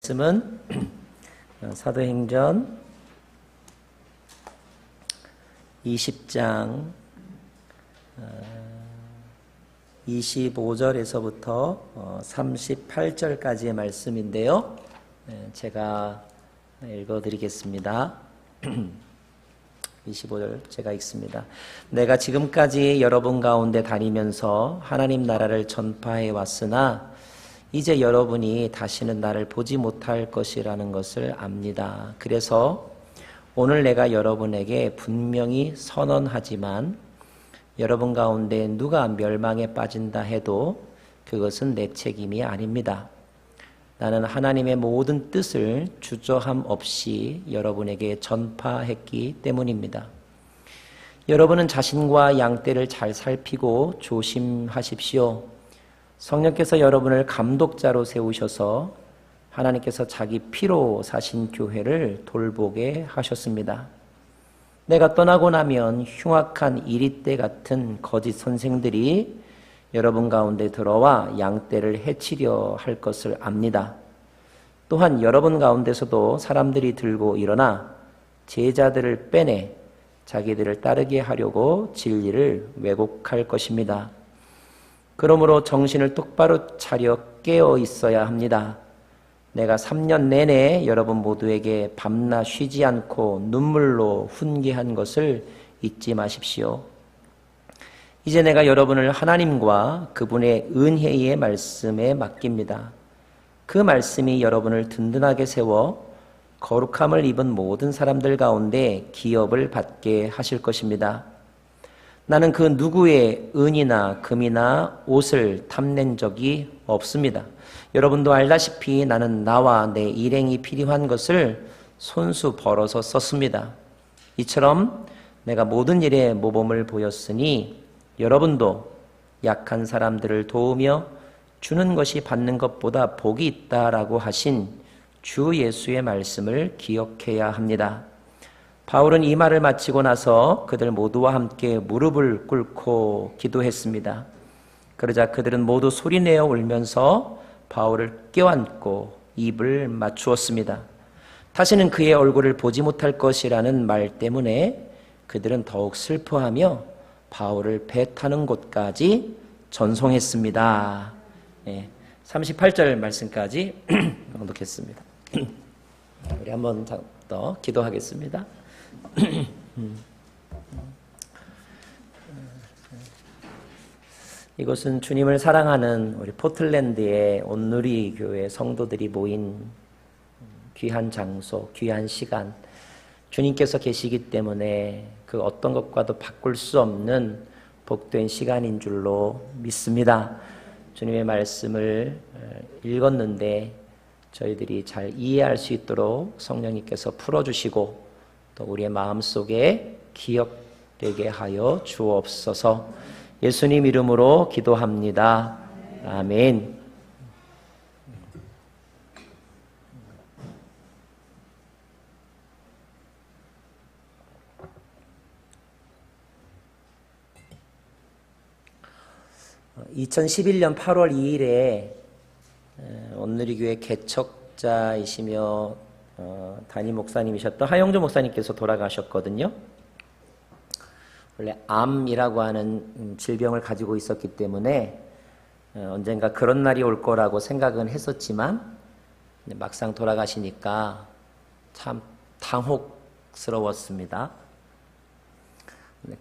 말씀은 사도행전 20장 25절에서부터 38절까지의 말씀인데요. 제가 읽어드리겠습니다. 25절 제가 읽습니다. 내가 지금까지 여러분 가운데 다니면서 하나님 나라를 전파해 왔으나 이제 여러분이 다시는 나를 보지 못할 것이라는 것을 압니다. 그래서 오늘 내가 여러분에게 분명히 선언하지만 여러분 가운데 누가 멸망에 빠진다 해도 그것은 내 책임이 아닙니다. 나는 하나님의 모든 뜻을 주저함 없이 여러분에게 전파했기 때문입니다. 여러분은 자신과 양떼를 잘 살피고 조심하십시오. 성령께서 여러분을 감독자로 세우셔서 하나님께서 자기 피로 사신 교회를 돌보게 하셨습니다. 내가 떠나고 나면 흉악한 이리떼 같은 거짓 선생들이 여러분 가운데 들어와 양떼를 해치려 할 것을 압니다. 또한 여러분 가운데서도 사람들이 들고 일어나 제자들을 빼내 자기들을 따르게 하려고 진리를 왜곡할 것입니다. 그러므로 정신을 똑바로 차려 깨어 있어야 합니다. 내가 3년 내내 여러분 모두에게 밤낮 쉬지 않고 눈물로 훈계한 것을 잊지 마십시오. 이제 내가 여러분을 하나님과 그분의 은혜의 말씀에 맡깁니다. 그 말씀이 여러분을 든든하게 세워 거룩함을 입은 모든 사람들 가운데 기업을 받게 하실 것입니다. 나는 그 누구의 은이나 금이나 옷을 탐낸 적이 없습니다. 여러분도 알다시피 나는 나와 내 일행이 필요한 것을 손수 벌어서 썼습니다. 이처럼 내가 모든 일에 모범을 보였으니 여러분도 약한 사람들을 도우며 주는 것이 받는 것보다 복이 있다라고 하신 주 예수의 말씀을 기억해야 합니다. 바울은 이 말을 마치고 나서 그들 모두와 함께 무릎을 꿇고 기도했습니다. 그러자 그들은 모두 소리내어 울면서 바울을 껴안고 입을 맞추었습니다. 다시는 그의 얼굴을 보지 못할 것이라는 말 때문에 그들은 더욱 슬퍼하며 바울을 배 타는 곳까지 전송했습니다. 38절 말씀까지 낭독했습니다. 우리 한 번 더 기도하겠습니다. 이곳은 주님을 사랑하는 우리 포틀랜드의 온누리 교회 성도들이 모인 귀한 장소, 귀한 시간, 주님께서 계시기 때문에 그 어떤 것과도 바꿀 수 없는 복된 시간인 줄로 믿습니다. 주님의 말씀을 읽었는데 저희들이 잘 이해할 수 있도록 성령님께서 풀어주시고 또 우리의 마음속에 기억되게 하여 주옵소서. 예수님 이름으로 기도합니다. 아멘. (2011년 8월 2일에) 온누리교회 개척자이시며 담임 목사님이셨던 하영조 목사님께서 돌아가셨거든요. 원래 암이라고 하는 질병을 가지고 있었기 때문에 언젠가 그런 날이 올 거라고 생각은 했었지만 막상 돌아가시니까 참 당혹스러웠습니다.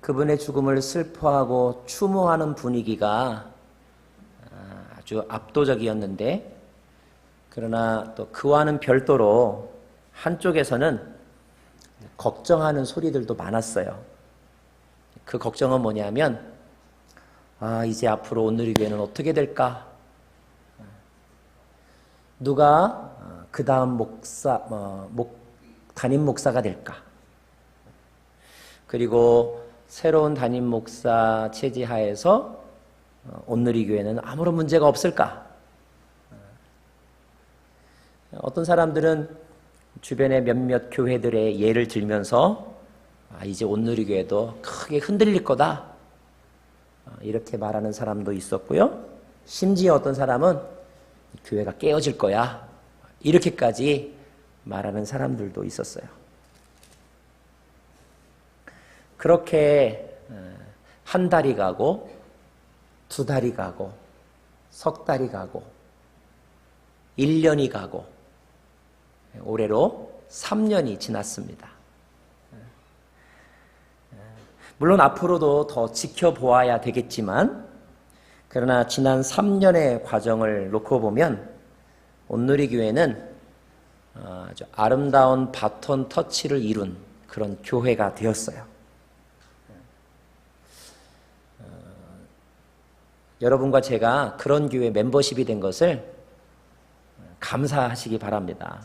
그분의 죽음을 슬퍼하고 추모하는 분위기가 아주 압도적이었는데, 그러나 또 그와는 별도로 한쪽에서는 걱정하는 소리들도 많았어요. 그 걱정은 뭐냐면, 이제 앞으로 온누리교회는 어떻게 될까? 누가 그 다음 담임 목사가 될까? 그리고 새로운 담임 목사 체제하에서 온누리교회는 아무런 문제가 없을까? 어떤 사람들은 주변의 몇몇 교회들의 예를 들면서 이제 온누리교회도 크게 흔들릴 거다, 이렇게 말하는 사람도 있었고요. 심지어 어떤 사람은 교회가 깨어질 거야, 이렇게까지 말하는 사람들도 있었어요. 그렇게 한 달이 가고 2달이 가고 석 달이 가고 1년이 가고 올해로 3년이 지났습니다. 물론 앞으로도 더 지켜보아야 되겠지만 그러나 지난 3년의 과정을 놓고 보면 온누리교회는 아주 아름다운 바톤 터치를 이룬 그런 교회가 되었어요. 여러분과 제가 그런 교회 멤버십이 된 것을 감사하시기 바랍니다.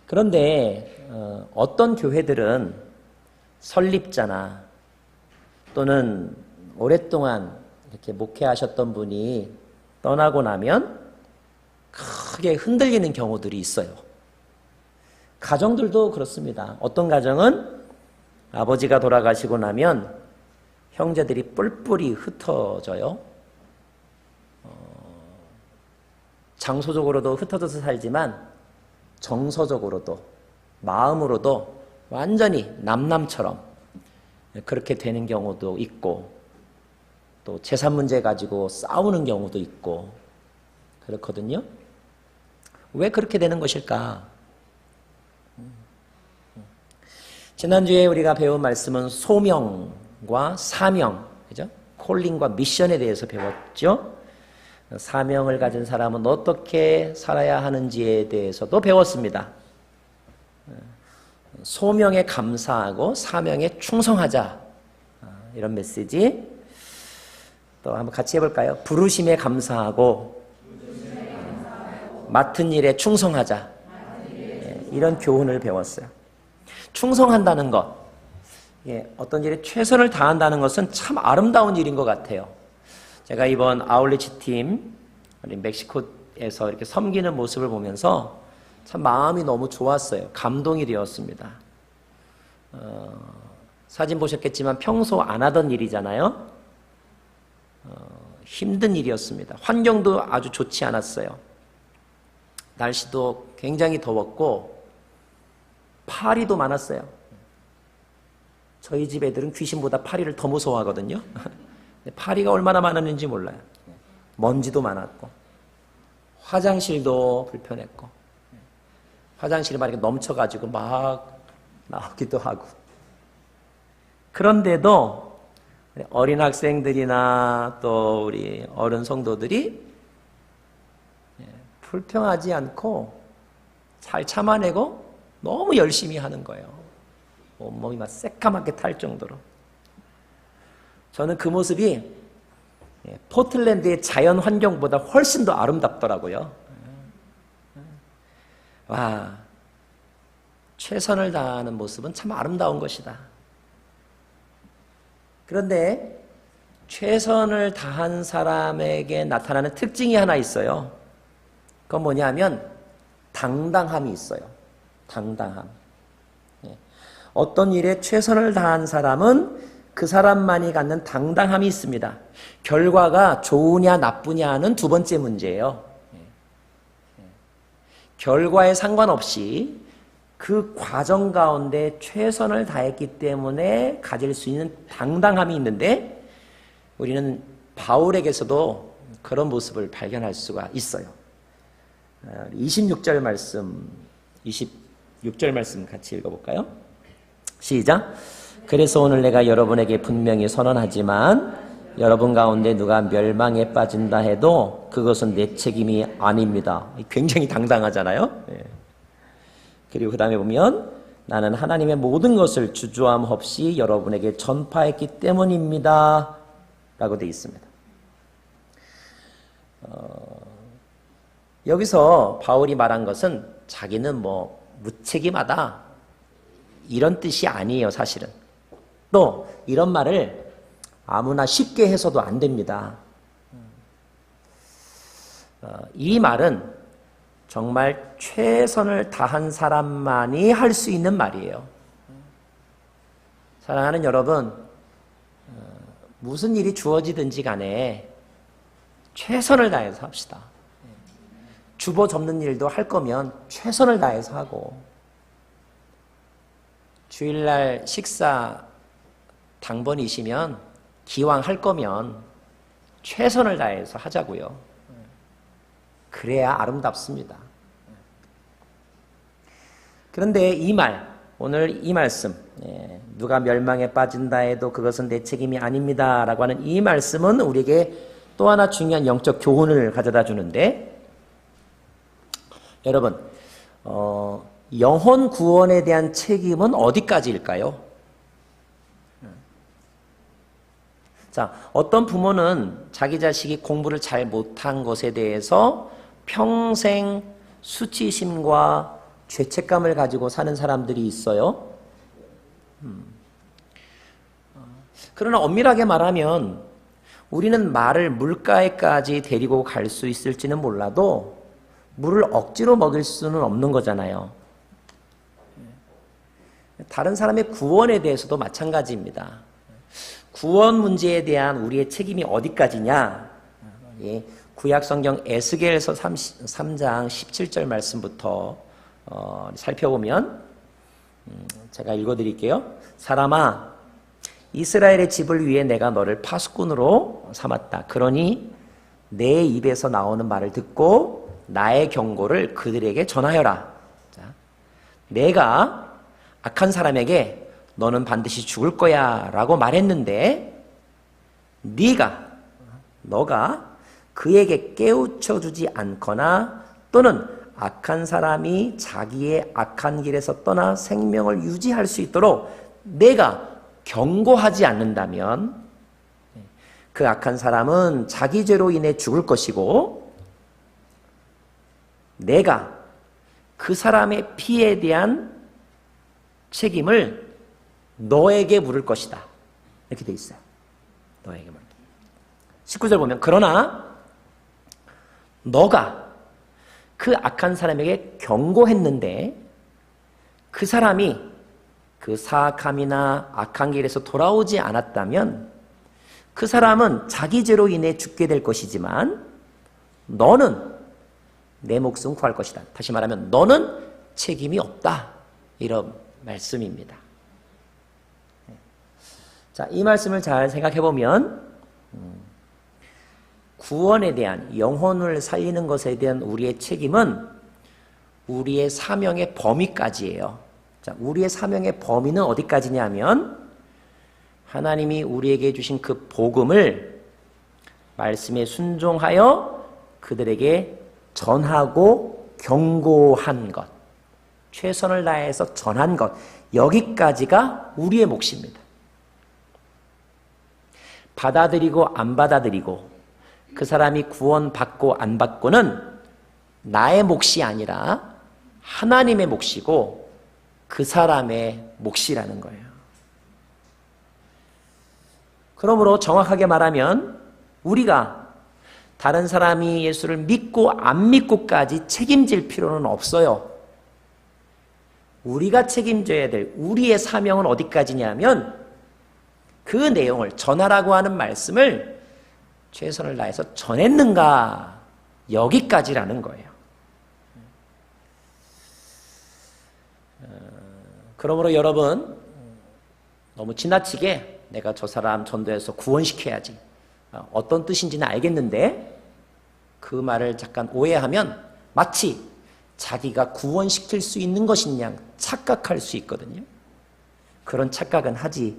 그런데 어떤 교회들은 설립자나 또는 오랫동안 이렇게 목회하셨던 분이 떠나고 나면 크게 흔들리는 경우들이 있어요. 가정들도 그렇습니다. 어떤 가정은 아버지가 돌아가시고 나면 형제들이 뿔뿔이 흩어져요. 장소적으로도 흩어져서 살지만 정서적으로도 마음으로도 완전히 남남처럼 그렇게 되는 경우도 있고 또 재산 문제 가지고 싸우는 경우도 있고 그렇거든요. 왜 그렇게 되는 것일까? 지난주에 우리가 배운 말씀은 소명과 사명, 그죠? 콜링과 미션에 대해서 배웠죠. 사명을 가진 사람은 어떻게 살아야 하는지에 대해서도 배웠습니다. 소명에 감사하고 사명에 충성하자. 이런 메시지. 또 한번 같이 해볼까요? 부르심에 감사하고 맡은 일에 충성하자. 이런 교훈을 배웠어요. 충성한다는 것, 어떤 일에 최선을 다한다는 것은 참 아름다운 일인 것 같아요. 제가 이번 아울리치 팀 우리 멕시코에서 이렇게 섬기는 모습을 보면서 참 마음이 너무 좋았어요. 감동이 되었습니다. 사진 보셨겠지만 평소 안 하던 일이잖아요. 힘든 일이었습니다. 환경도 아주 좋지 않았어요. 날씨도 굉장히 더웠고 파리도 많았어요. 저희 집 애들은 귀신보다 파리를 더 무서워하거든요. 파리가 얼마나 많았는지 몰라요. 먼지도 많았고 화장실도 불편했고 화장실이 막 이렇게 넘쳐가지고 막 나오기도 하고 그런데도 어린 학생들이나 또 우리 어른 성도들이 불평하지 않고 잘 참아내고 너무 열심히 하는 거예요. 온몸이 막 새까맣게 탈 정도로. 저는 그 모습이 포틀랜드의 자연 환경보다 훨씬 더 아름답더라고요. 와, 최선을 다하는 모습은 참 아름다운 것이다. 그런데 최선을 다한 사람에게 나타나는 특징이 하나 있어요. 그건 뭐냐면 당당함이 있어요. 당당함. 어떤 일에 최선을 다한 사람은 그 사람만이 갖는 당당함이 있습니다. 결과가 좋으냐 나쁘냐는 두 번째 문제예요. 결과에 상관없이 그 과정 가운데 최선을 다했기 때문에 가질 수 있는 당당함이 있는데 우리는 바울에게서도 그런 모습을 발견할 수가 있어요. 26절 말씀, 26절 말씀 같이 읽어볼까요? 시작. 그래서 오늘 내가 여러분에게 분명히 선언하지만 여러분 가운데 누가 멸망에 빠진다 해도 그것은 내 책임이 아닙니다. 굉장히 당당하잖아요. 그리고 그 다음에 보면 나는 하나님의 모든 것을 주저함 없이 여러분에게 전파했기 때문입니다. 라고 되어 있습니다. 여기서 바울이 말한 것은 자기는 무책임하다 이런 뜻이 아니에요. 사실은 또 이런 말을 아무나 쉽게 해서도 안 됩니다. 이 말은 정말 최선을 다한 사람만이 할 수 있는 말이에요. 사랑하는 여러분, 무슨 일이 주어지든지 간에 최선을 다해서 합시다. 주보 접는 일도 할 거면 최선을 다해서 하고, 주일날 식사 당번이시면 기왕 할 거면 최선을 다해서 하자고요. 그래야 아름답습니다. 그런데 이 말, 오늘 이 말씀, 누가 멸망에 빠진다 해도 그것은 내 책임이 아닙니다 라고 하는 이 말씀은 우리에게 또 하나 중요한 영적 교훈을 가져다 주는데, 여러분, 영혼 구원에 대한 책임은 어디까지일까요? 자, 어떤 부모는 자기 자식이 공부를 잘 못한 것에 대해서 평생 수치심과 죄책감을 가지고 사는 사람들이 있어요. 그러나 엄밀하게 말하면 우리는 말을 물가에까지 데리고 갈 수 있을지는 몰라도 물을 억지로 먹일 수는 없는 거잖아요. 다른 사람의 구원에 대해서도 마찬가지입니다. 구원 문제에 대한 우리의 책임이 어디까지냐? 구약성경 에스겔서 3장 17절 말씀부터 살펴보면, 제가 읽어드릴게요. 사람아, 이스라엘의 집을 위해 내가 너를 파수꾼으로 삼았다. 그러니 내 입에서 나오는 말을 듣고 나의 경고를 그들에게 전하여라. 자, 내가 악한 사람에게 너는 반드시 죽을 거야 라고 말했는데, 너가 그에게 깨우쳐주지 않거나 또는 악한 사람이 자기의 악한 길에서 떠나 생명을 유지할 수 있도록 내가 경고하지 않는다면 그 악한 사람은 자기 죄로 인해 죽을 것이고, 내가 그 사람의 피에 대한 책임을 너에게 물을 것이다. 이렇게 돼 있어요. 너에게 물을. 19절 보면, 그러나 너가 그 악한 사람에게 경고했는데 그 사람이 그 사악함이나 악한 길에서 돌아오지 않았다면 그 사람은 자기 죄로 인해 죽게 될 것이지만 너는 내 목숨 구할 것이다. 다시 말하면 너는 책임이 없다. 이런 말씀입니다. 자, 이 말씀을 잘 생각해 보면 구원에 대한, 영혼을 살리는 것에 대한 우리의 책임은 우리의 사명의 범위까지예요. 자, 우리의 사명의 범위는 어디까지냐면 하나님이 우리에게 주신 그 복음을 말씀에 순종하여 그들에게 전하고 경고한 것, 최선을 다해서 전한 것, 여기까지가 우리의 몫입니다. 받아들이고 안 받아들이고 그 사람이 구원받고 안 받고는 나의 몫이 아니라 하나님의 몫이고 그 사람의 몫이라는 거예요. 그러므로 정확하게 말하면 우리가 다른 사람이 예수를 믿고 안 믿고까지 책임질 필요는 없어요. 우리가 책임져야 될 우리의 사명은 어디까지냐면 그 내용을, 전하라고 하는 말씀을 최선을 다해서 전했는가, 여기까지라는 거예요. 그러므로 여러분, 너무 지나치게 내가 저 사람 전도해서 구원시켜야지, 어떤 뜻인지는 알겠는데 그 말을 잠깐 오해하면 마치 자기가 구원시킬 수 있는 것인 양 착각할 수 있거든요. 그런 착각은 하지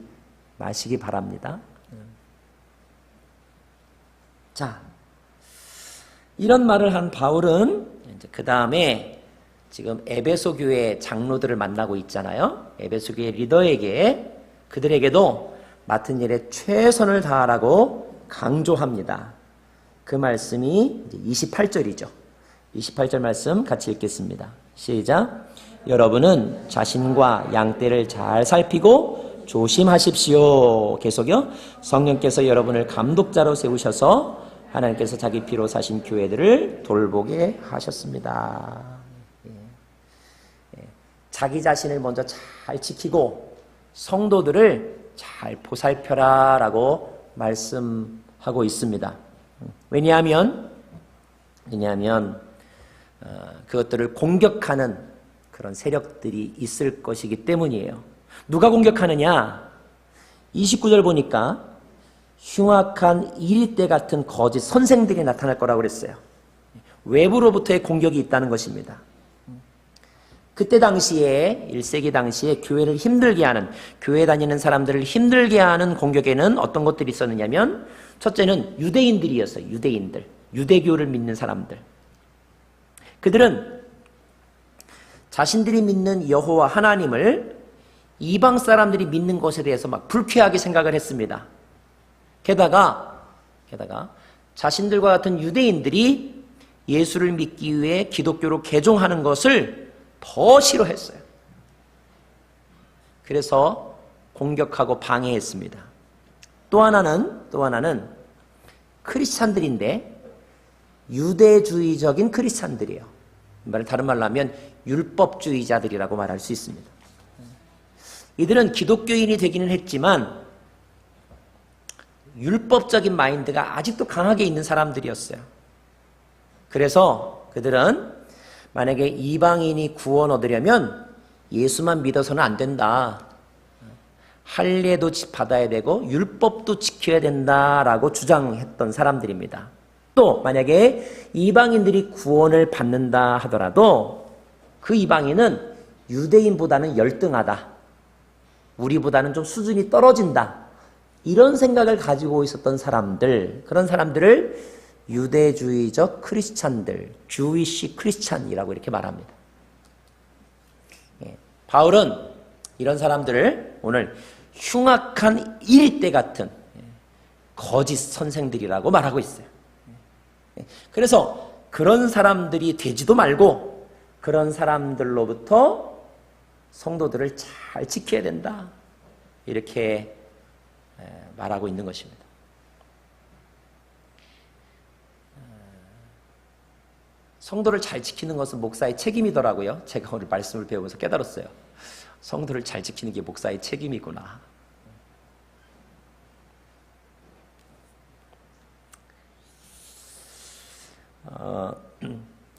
마시기 바랍니다. 자, 이런 말을 한 바울은 이제 그 다음에 지금 에베소 교회 장로들을 만나고 있잖아요. 에베소 교회 리더에게, 그들에게도 맡은 일에 최선을 다하라고 강조합니다. 그 말씀이 이제 28절이죠. 28절 말씀 같이 읽겠습니다. 시작. 여러분은 자신과 양떼를 잘 살피고 조심하십시오. 계속요. 성령께서 여러분을 감독자로 세우셔서 하나님께서 자기 피로 사신 교회들을 돌보게 하셨습니다. 자기 자신을 먼저 잘 지키고 성도들을 잘 보살펴라 라고 말씀하고 있습니다. 왜냐하면 그것들을 공격하는 그런 세력들이 있을 것이기 때문이에요. 누가 공격하느냐? 29절 보니까 흉악한 이리떼 같은 거짓 선생들이 나타날 거라고 그랬어요. 외부로부터의 공격이 있다는 것입니다. 그때 당시에 1세기 당시에 교회를 힘들게 하는, 교회 다니는 사람들을 힘들게 하는 공격에는 어떤 것들이 있었느냐면, 첫째는 유대인들이었어요. 유대인들, 유대교를 믿는 사람들. 그들은 자신들이 믿는 여호와 하나님을 이방 사람들이 믿는 것에 대해서 막 불쾌하게 생각을 했습니다. 게다가 자신들과 같은 유대인들이 예수를 믿기 위해 기독교로 개종하는 것을 더 싫어했어요. 그래서 공격하고 방해했습니다. 또 하나는 크리스찬들인데 유대주의적인 크리스찬들이에요. 다른 말로 하면 율법주의자들이라고 말할 수 있습니다. 이들은 기독교인이 되기는 했지만 율법적인 마인드가 아직도 강하게 있는 사람들이었어요. 그래서 그들은 만약에 이방인이 구원 얻으려면 예수만 믿어서는 안 된다. 할례도 받아야 되고 율법도 지켜야 된다라고 주장했던 사람들입니다. 또 만약에 이방인들이 구원을 받는다 하더라도 그 이방인은 유대인보다는 열등하다. 우리보다는 좀 수준이 떨어진다. 이런 생각을 가지고 있었던 사람들, 그런 사람들을 유대주의적 크리스찬들, 주위시 크리스찬이라고 이렇게 말합니다. 바울은 이런 사람들을 오늘 흉악한 이리떼 같은 거짓 선생들이라고 말하고 있어요. 그래서 그런 사람들이 되지도 말고 그런 사람들로부터 성도들을 잘 지켜야 된다. 이렇게 말하고 있는 것입니다. 성도를 잘 지키는 것은 목사의 책임이더라고요. 제가 오늘 말씀을 배우면서 깨달았어요. 성도를 잘 지키는 게 목사의 책임이구나.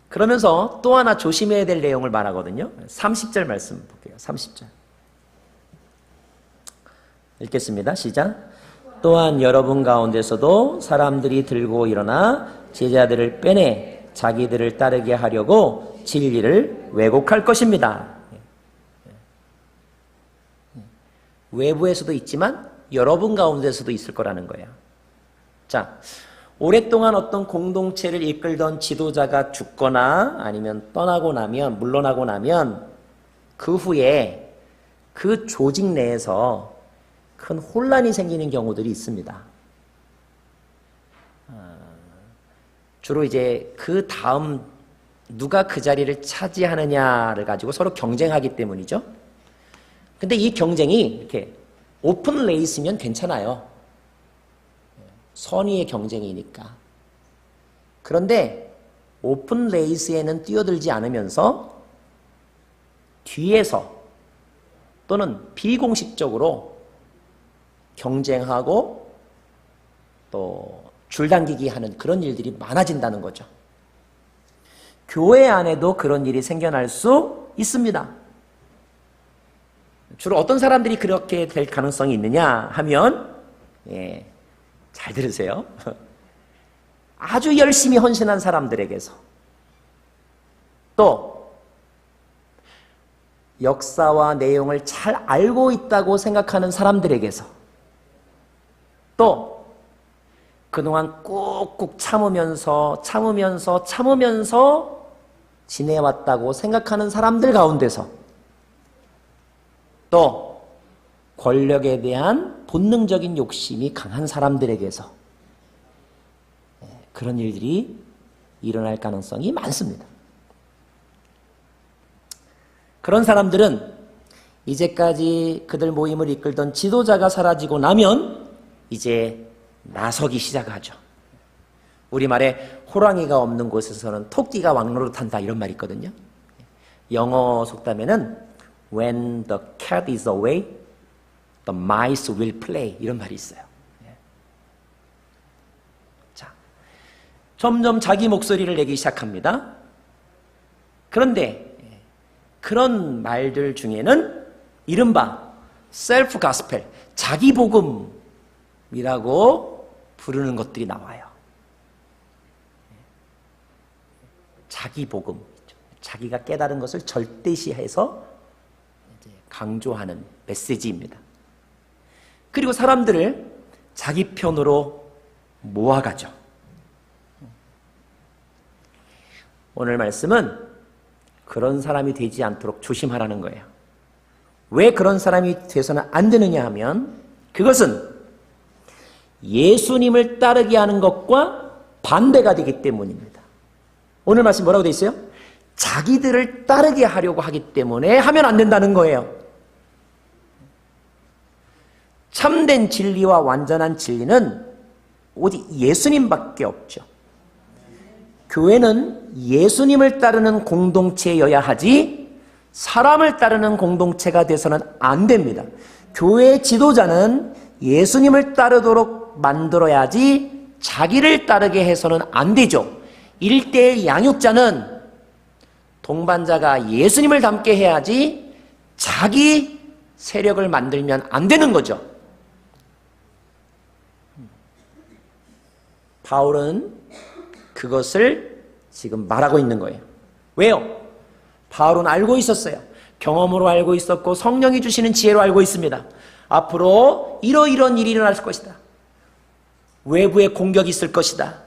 그러면서 또 하나 조심해야 될 내용을 말하거든요. 30절 말씀 볼게요. 30절. 읽겠습니다. 시작. 또한 여러분 가운데서도 사람들이 들고 일어나 제자들을 빼내 자기들을 따르게 하려고 진리를 왜곡할 것입니다. 외부에서도 있지만 여러분 가운데서도 있을 거라는 거예요. 자, 오랫동안 어떤 공동체를 이끌던 지도자가 죽거나 아니면 물러나고 나면 그 후에 그 조직 내에서 큰 혼란이 생기는 경우들이 있습니다. 주로 이제 그 다음 누가 그 자리를 차지하느냐를 가지고 서로 경쟁하기 때문이죠. 근데 이 경쟁이 이렇게 오픈 레이스면 괜찮아요. 선의의 경쟁이니까. 그런데 오픈 레이스에는 뛰어들지 않으면서 뒤에서 또는 비공식적으로 경쟁하고 또 줄당기기 하는 그런 일들이 많아진다는 거죠. 교회 안에도 그런 일이 생겨날 수 있습니다. 주로 어떤 사람들이 그렇게 될 가능성이 있느냐 하면 잘 들으세요. 아주 열심히 헌신한 사람들에게서 또 역사와 내용을 잘 알고 있다고 생각하는 사람들에게서 또 그동안 꾹꾹 참으면서 지내왔다고 생각하는 사람들 가운데서 또 권력에 대한 본능적인 욕심이 강한 사람들에게서 그런 일들이 일어날 가능성이 많습니다. 그런 사람들은 이제까지 그들 모임을 이끌던 지도자가 사라지고 나면 이제 나서기 시작하죠. 우리말에 호랑이가 없는 곳에서는 토끼가 왕노릇한다 이런 말이 있거든요. 영어 속담에는 When the cat is away, the mice will play 이런 말이 있어요. 자, 점점 자기 목소리를 내기 시작합니다. 그런데 그런 말들 중에는 이른바 셀프 가스펠, 자기 복음이라고 부르는 것들이 나와요. 자기 복음, 자기가 깨달은 것을 절대시해서 강조하는 메시지입니다. 그리고 사람들을 자기 편으로 모아가죠. 오늘 말씀은 그런 사람이 되지 않도록 조심하라는 거예요. 왜 그런 사람이 돼서는 안 되느냐 하면 그것은 예수님을 따르게 하는 것과 반대가 되기 때문입니다. 오늘 말씀 뭐라고 되어 있어요? 자기들을 따르게 하려고 하기 때문에 하면 안 된다는 거예요. 참된 진리와 완전한 진리는 오직 예수님밖에 없죠. 교회는 예수님을 따르는 공동체여야 하지 사람을 따르는 공동체가 돼서는 안 됩니다. 교회의 지도자는 예수님을 따르도록 만들어야지 자기를 따르게 해서는 안 되죠. 일대의 양육자는 동반자가 예수님을 닮게 해야지 자기 세력을 만들면 안 되는 거죠. 바울은 그것을 지금 말하고 있는 거예요. 왜요? 바울은 알고 있었어요. 경험으로 알고 있었고 성령이 주시는 지혜로 알고 있습니다. 앞으로 이러이러한 일이 일어날 것이다. 외부의 공격이 있을 것이다.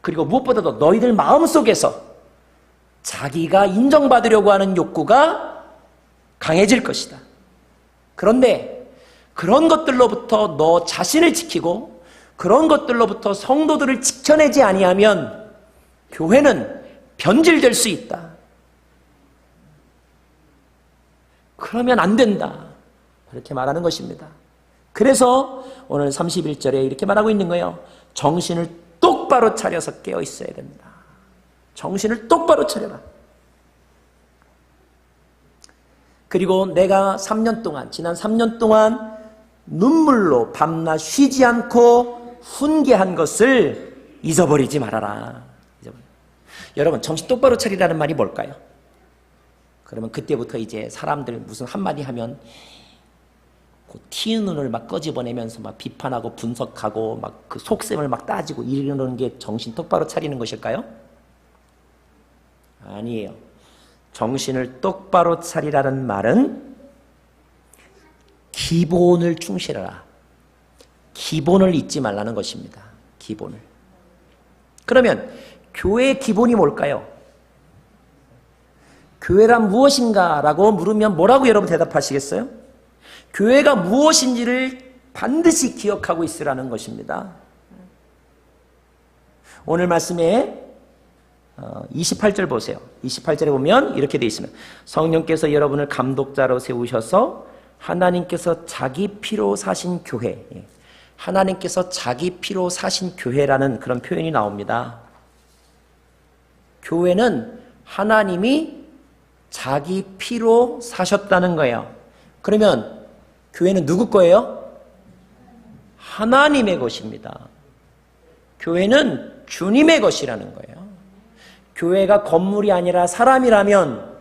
그리고 무엇보다도 너희들 마음속에서 자기가 인정받으려고 하는 욕구가 강해질 것이다. 그런데 그런 것들로부터 너 자신을 지키고 그런 것들로부터 성도들을 지켜내지 아니하면 교회는 변질될 수 있다. 그러면 안 된다. 그렇게 말하는 것입니다. 그래서 오늘 31절에 이렇게 말하고 있는 거예요. 정신을 똑바로 차려서 깨어 있어야 된다. 정신을 똑바로 차려라. 그리고 내가 지난 3년 동안 눈물로 밤낮 쉬지 않고 훈계한 것을 잊어버리지 말아라. 여러분, 정신 똑바로 차리라는 말이 뭘까요? 그러면 그때부터 이제 사람들 무슨 한마디 하면 그 튀는 눈을 막 꺼집어내면서 막 비판하고 분석하고 막 그 속셈을 막 따지고 이러는 게 정신 똑바로 차리는 것일까요? 아니에요. 정신을 똑바로 차리라는 말은 기본을 충실하라. 기본을 잊지 말라는 것입니다. 기본을. 그러면 교회의 기본이 뭘까요? 교회란 무엇인가? 라고 물으면 뭐라고 여러분 대답하시겠어요? 교회가 무엇인지를 반드시 기억하고 있으라는 것입니다. 오늘 말씀에 28절 보세요. 28절에 보면 이렇게 되어 있습니다. 성령께서 여러분을 감독자로 세우셔서 하나님께서 자기 피로 사신 교회, 하나님께서 자기 피로 사신 교회라는 그런 표현이 나옵니다. 교회는 하나님이 자기 피로 사셨다는 거예요. 그러면 교회는 누구 거예요? 하나님의 것입니다. 교회는 주님의 것이라는 거예요. 교회가 건물이 아니라 사람이라면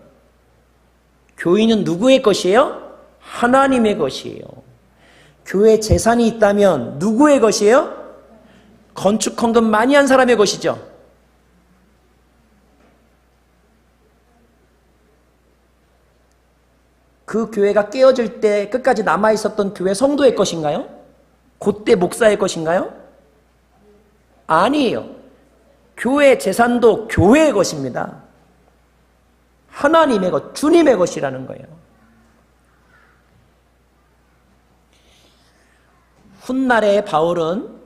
교인은 누구의 것이에요? 하나님의 것이에요. 교회 재산이 있다면 누구의 것이에요? 건축 헌금 많이 한 사람의 것이죠. 그 교회가 깨어질 때 끝까지 남아있었던 교회 성도의 것인가요? 그때 목사의 것인가요? 아니에요. 교회 재산도 교회의 것입니다. 하나님의 것, 주님의 것이라는 거예요. 훗날에 바울은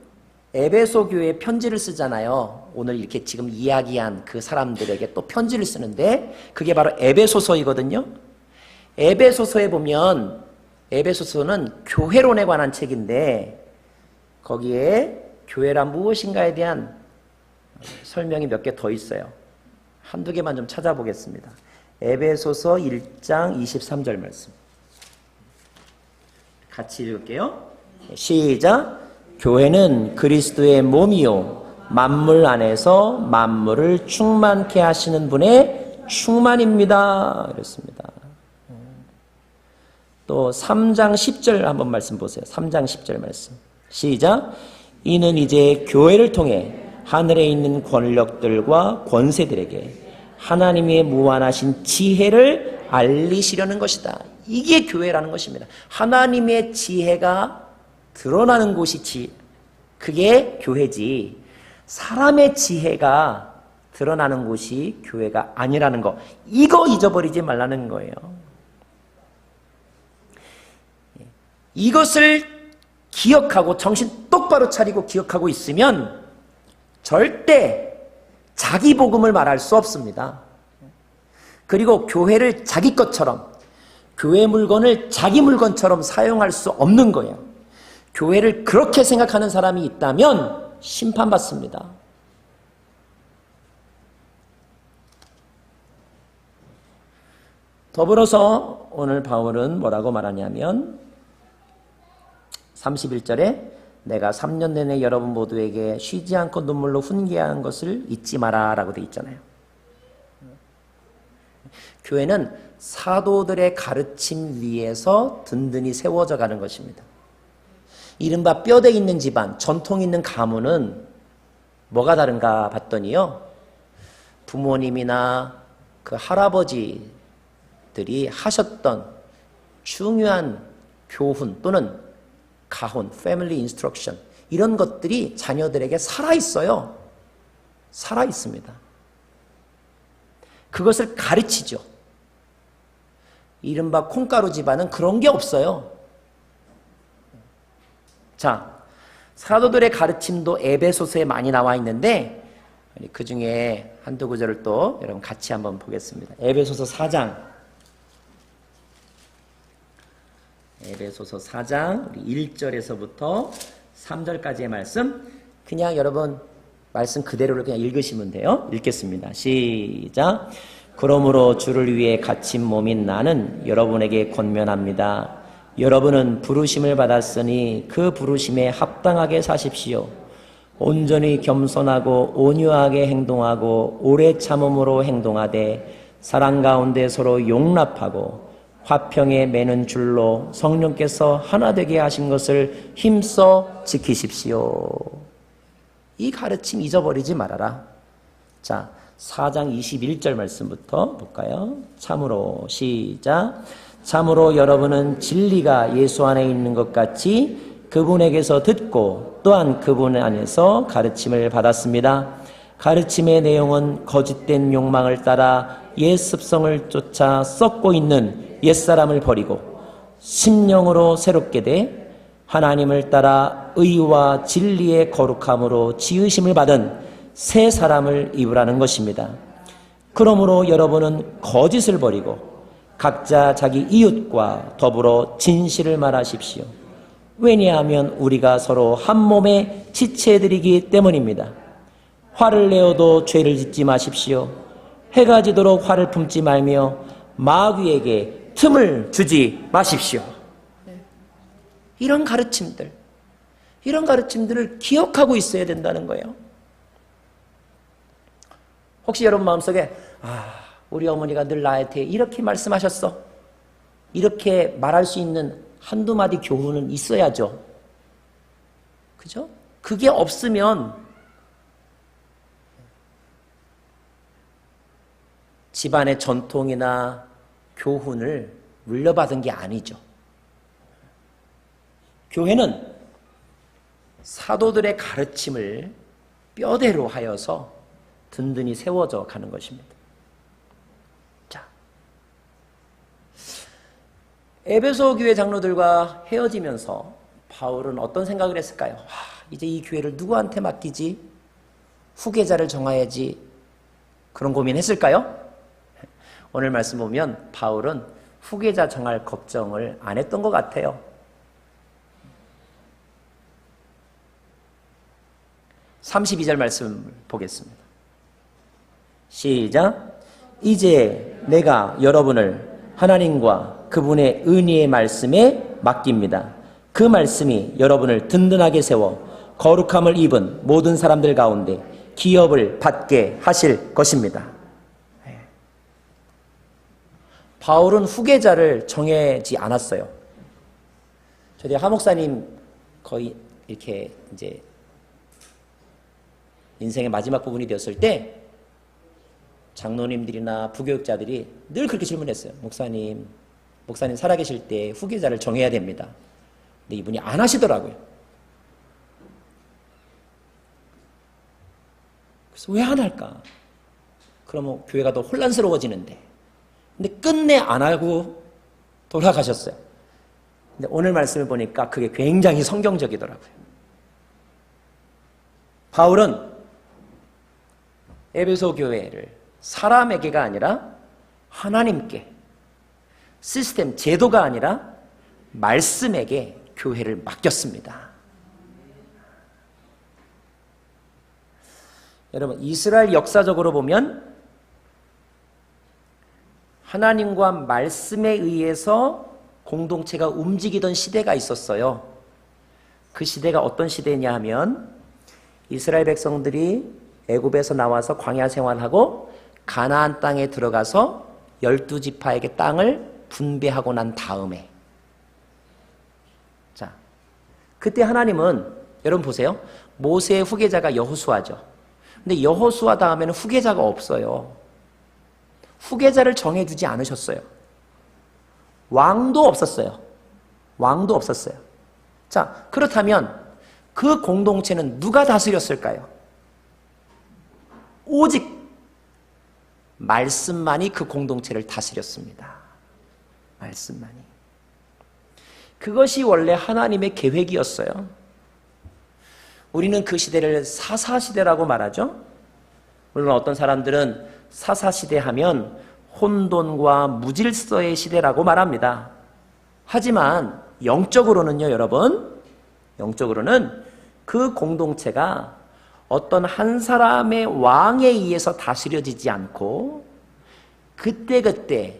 에베소 교회에 편지를 쓰잖아요. 오늘 이렇게 지금 이야기한 그 사람들에게 또 편지를 쓰는데 그게 바로 에베소서이거든요. 에베소서에 보면 에베소서는 교회론에 관한 책인데 거기에 교회란 무엇인가에 대한 설명이 몇 개 더 있어요. 한두 개만 좀 찾아보겠습니다. 에베소서 1장 23절 말씀 같이 읽을게요. 시작. 교회는 그리스도의 몸이요 만물 안에서 만물을 충만케 하시는 분의 충만입니다. 그랬습니다. 또 3장 10절 한번 말씀 보세요. 3장 10절 말씀. 시작. 이는 이제 교회를 통해 하늘에 있는 권력들과 권세들에게 하나님의 무한하신 지혜를 알리시려는 것이다. 이게 교회라는 것입니다. 하나님의 지혜가 드러나는 곳이 그게 교회지, 사람의 지혜가 드러나는 곳이 교회가 아니라는 거, 이거 잊어버리지 말라는 거예요. 이것을 기억하고 정신 똑바로 차리고 기억하고 있으면 절대 자기 복음을 말할 수 없습니다. 그리고 교회를 자기 것처럼, 교회 물건을 자기 물건처럼 사용할 수 없는 거예요. 교회를 그렇게 생각하는 사람이 있다면 심판받습니다. 더불어서 오늘 바울은 뭐라고 말하냐면 31절에 내가 3년 내내 여러분 모두에게 쉬지 않고 눈물로 훈계하는 것을 잊지 마라 라고 되어 있잖아요. 교회는 사도들의 가르침 위에서 든든히 세워져 가는 것입니다. 이른바 뼈대 있는 집안, 전통 있는 가문은 뭐가 다른가 봤더니요, 부모님이나 그 할아버지들이 하셨던 중요한 교훈 또는 가훈, 패밀리 인스트럭션, 이런 것들이 자녀들에게 살아있어요. 살아있습니다. 그것을 가르치죠. 이른바 콩가루 집안은 그런 게 없어요. 자, 사도들의 가르침도 에베소서에 많이 나와 있는데 그 중에 한두 구절을 또 여러분 같이 한번 보겠습니다. 에베소서 4장, 에베소서 4장 1절에서부터 3절까지의 말씀, 그냥 여러분 말씀 그대로를 그냥 읽으시면 돼요. 읽겠습니다. 시작. 그러므로 주를 위해 갇힌 몸인 나는 여러분에게 권면합니다. 여러분은 부르심을 받았으니 그 부르심에 합당하게 사십시오. 온전히 겸손하고 온유하게 행동하고 오래 참음으로 행동하되 사랑 가운데 서로 용납하고 화평에 매는 줄로 성령께서 하나 되게 하신 것을 힘써 지키십시오. 이 가르침 잊어버리지 말아라. 자, 4장 21절 말씀부터 볼까요? 참으로, 시작. 참으로 여러분은 진리가 예수 안에 있는 것 같이 그분에게서 듣고 또한 그분 안에서 가르침을 받았습니다. 가르침의 내용은 거짓된 욕망을 따라 옛 습성을 쫓아 썩고 있는 옛사람을 버리고 심령으로 새롭게 돼 하나님을 따라 의와 진리의 거룩함으로 지으심을 받은 새 사람을 입으라는 것입니다. 그러므로 여러분은 거짓을 버리고 각자 자기 이웃과 더불어 진실을 말하십시오. 왜냐하면 우리가 서로 한 몸의 지체들이기 때문입니다. 화를 내어도 죄를 짓지 마십시오. 해가 지도록 화를 품지 말며 마귀에게 틈을 주지 마십시오. 이런 가르침들을 기억하고 있어야 된다는 거예요. 혹시 여러분 마음속에 우리 어머니가 늘 나한테 이렇게 말씀하셨어, 이렇게 말할 수 있는 한두 마디 교훈은 있어야죠. 그죠? 그게 없으면 집안의 전통이나 교훈을 물려받은 게 아니죠. 교회는 사도들의 가르침을 뼈대로 하여서 든든히 세워져 가는 것입니다. 자, 에베소 교회 장로들과 헤어지면서 바울은 어떤 생각을 했을까요? 이제 이 교회를 누구한테 맡기지? 후계자를 정해야지. 그런 고민했을까요? 오늘 말씀 보면 바울은 후계자 정할 걱정을 안 했던 것 같아요. 32절 말씀 보겠습니다. 시작. 이제 내가 여러분을 하나님과 그분의 은혜의 말씀에 맡깁니다. 그 말씀이 여러분을 든든하게 세워 거룩함을 입은 모든 사람들 가운데 기업을 받게 하실 것입니다. 바울은 후계자를 정하지 않았어요. 저희 하 목사님 거의 이렇게 이제 인생의 마지막 부분이 되었을 때 장로님들이나 부교육자들이 늘 그렇게 질문했어요. 목사님 살아계실 때 후계자를 정해야 됩니다. 근데 이분이 안 하시더라고요. 그래서 왜 안 할까? 그러면 교회가 더 혼란스러워지는데. 근데 끝내 안 하고 돌아가셨어요. 근데 오늘 말씀을 보니까 그게 굉장히 성경적이더라고요. 바울은 에베소 교회를 사람에게가 아니라 하나님께, 시스템, 제도가 아니라 말씀에게 교회를 맡겼습니다. 여러분, 이스라엘 역사적으로 보면 하나님과 말씀에 의해서 공동체가 움직이던 시대가 있었어요. 그 시대가 어떤 시대냐 하면 이스라엘 백성들이 애굽에서 나와서 광야 생활하고 가나안 땅에 들어가서 12지파에게 땅을 분배하고 난 다음에, 자, 그때 하나님은 여러분 보세요. 모세의 후계자가 여호수아죠. 근데 여호수아 다음에는 후계자가 없어요. 후계자를 정해두지 않으셨어요. 왕도 없었어요. 왕도 없었어요. 자, 그렇다면 그 공동체는 누가 다스렸을까요? 오직 말씀만이 그 공동체를 다스렸습니다. 말씀만이. 그것이 원래 하나님의 계획이었어요. 우리는 그 시대를 사사시대라고 말하죠. 물론 어떤 사람들은 사사시대 하면 혼돈과 무질서의 시대라고 말합니다. 하지만 영적으로는요, 여러분, 영적으로는 그 공동체가 어떤 한 사람의 왕에 의해서 다스려지지 않고 그때그때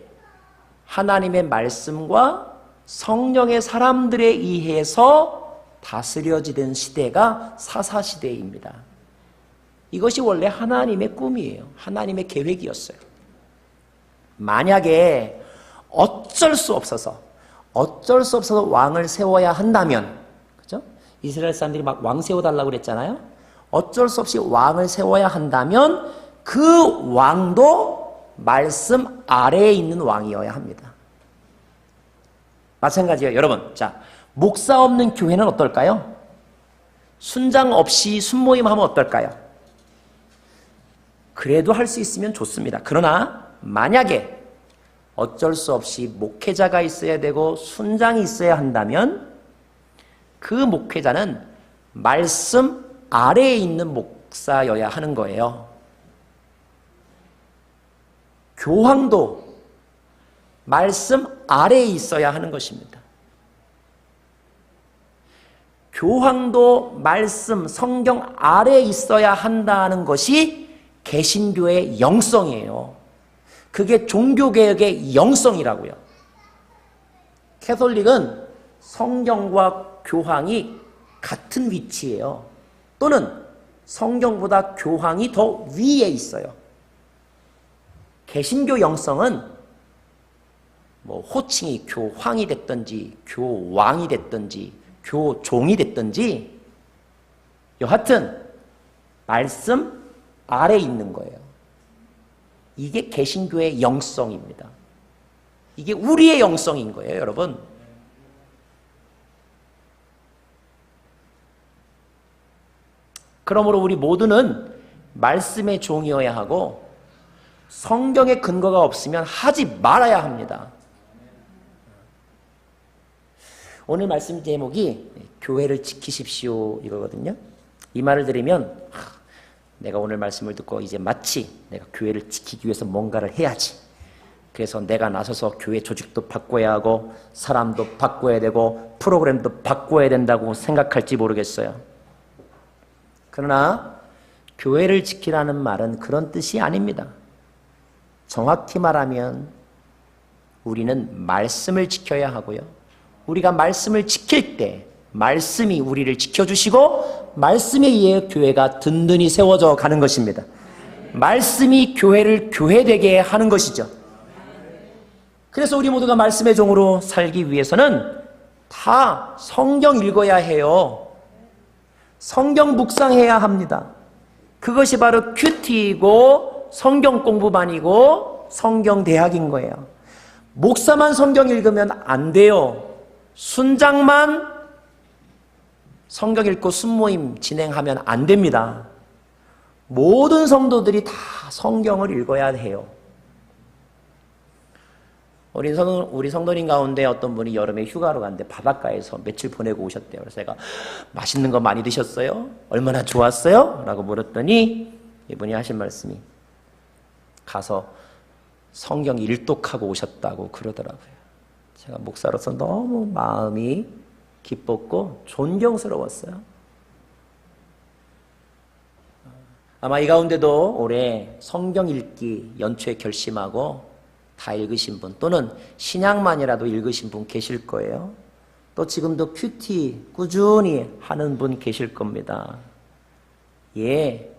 하나님의 말씀과 성령의 사람들에 의해서 다스려지던 시대가 사사시대입니다. 이것이 원래 하나님의 꿈이에요. 하나님의 계획이었어요. 만약에 어쩔 수 없어서 왕을 세워야 한다면, 그죠? 이스라엘 사람들이 막 왕 세워달라고 그랬잖아요. 어쩔 수 없이 왕을 세워야 한다면 그 왕도 말씀 아래에 있는 왕이어야 합니다. 마찬가지예요. 여러분, 자, 목사 없는 교회는 어떨까요? 순장 없이 순모임 하면 어떨까요? 그래도 할 수 있으면 좋습니다. 그러나 만약에 어쩔 수 없이 목회자가 있어야 되고 순장이 있어야 한다면 그 목회자는 말씀 아래에 있는 목사여야 하는 거예요. 교황도 말씀 아래에 있어야 하는 것입니다. 교황도 말씀, 성경 아래에 있어야 한다는 것이 개신교의 영성이에요. 그게 종교개혁의 영성이라고요. 캐톨릭은 성경과 교황이 같은 위치예요. 또는 성경보다 교황이 더 위에 있어요. 개신교 영성은 뭐 호칭이 교황이 됐든지 교왕이 됐든지 교종이 됐든지 여하튼 말씀 아래에 있는 거예요. 이게 개신교의 영성입니다. 이게 우리의 영성인 거예요, 여러분. 그러므로 우리 모두는 말씀의 종이어야 하고 성경의 근거가 없으면 하지 말아야 합니다. 오늘 말씀 제목이 교회를 지키십시오 이거거든요. 이 말을 들으면 내가 오늘 말씀을 듣고 이제 마치 내가 교회를 지키기 위해서 뭔가를 해야지. 그래서 내가 나서서 교회 조직도 바꿔야 하고 사람도 바꿔야 되고 프로그램도 바꿔야 된다고 생각할지 모르겠어요. 그러나 교회를 지키라는 말은 그런 뜻이 아닙니다. 정확히 말하면 우리는 말씀을 지켜야 하고요. 우리가 말씀을 지킬 때 말씀이 우리를 지켜주시고 말씀에 의해 교회가 든든히 세워져 가는 것입니다. 말씀이 교회를 교회되게 하는 것이죠. 그래서 우리 모두가 말씀의 종으로 살기 위해서는 다 성경 읽어야 해요. 성경 묵상해야 합니다. 그것이 바로 큐티이고 성경 공부반이고 성경 대학인 거예요. 목사만 성경 읽으면 안 돼요. 순장만 성경 읽고 순모임 진행하면 안 됩니다. 모든 성도들이 다 성경을 읽어야 해요. 우리 성도님 가운데 어떤 분이 여름에 휴가로 갔는데 바닷가에서 며칠 보내고 오셨대요. 그래서 제가 맛있는 거 많이 드셨어요? 얼마나 좋았어요? 라고 물었더니 이분이 하신 말씀이 가서 성경 일독하고 오셨다고 그러더라고요. 제가 목사로서 너무 마음이 기뻤고 존경스러웠어요. 아마 이 가운데도 올해 성경 읽기 연초에 결심하고 다 읽으신 분 또는 신약만이라도 읽으신 분 계실 거예요. 또 지금도 큐티 꾸준히 하는 분 계실 겁니다. 예,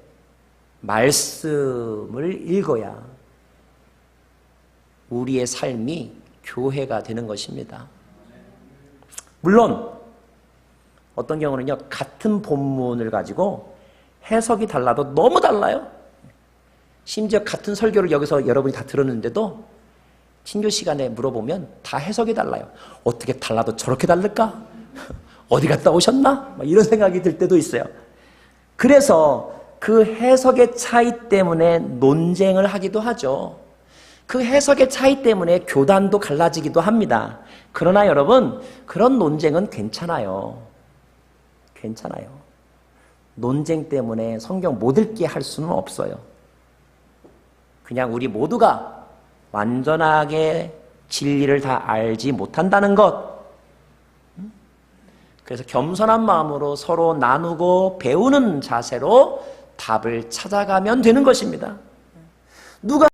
말씀을 읽어야 우리의 삶이 교회가 되는 것입니다. 물론 어떤 경우는요, 같은 본문을 가지고 해석이 달라도 너무 달라요. 심지어 같은 설교를 여기서 여러분이 다 들었는데도 친교 시간에 물어보면 다 해석이 달라요. 어떻게 달라도 저렇게 다를까? 어디 갔다 오셨나? 이런 생각이 들 때도 있어요. 그래서 그 해석의 차이 때문에 논쟁을 하기도 하죠. 그 해석의 차이 때문에 교단도 갈라지기도 합니다. 그러나 여러분, 그런 논쟁은 괜찮아요. 괜찮아요. 논쟁 때문에 성경 못 읽게 할 수는 없어요. 그냥 우리 모두가 완전하게 진리를 다 알지 못한다는 것. 그래서 겸손한 마음으로 서로 나누고 배우는 자세로 답을 찾아가면 되는 것입니다. 누가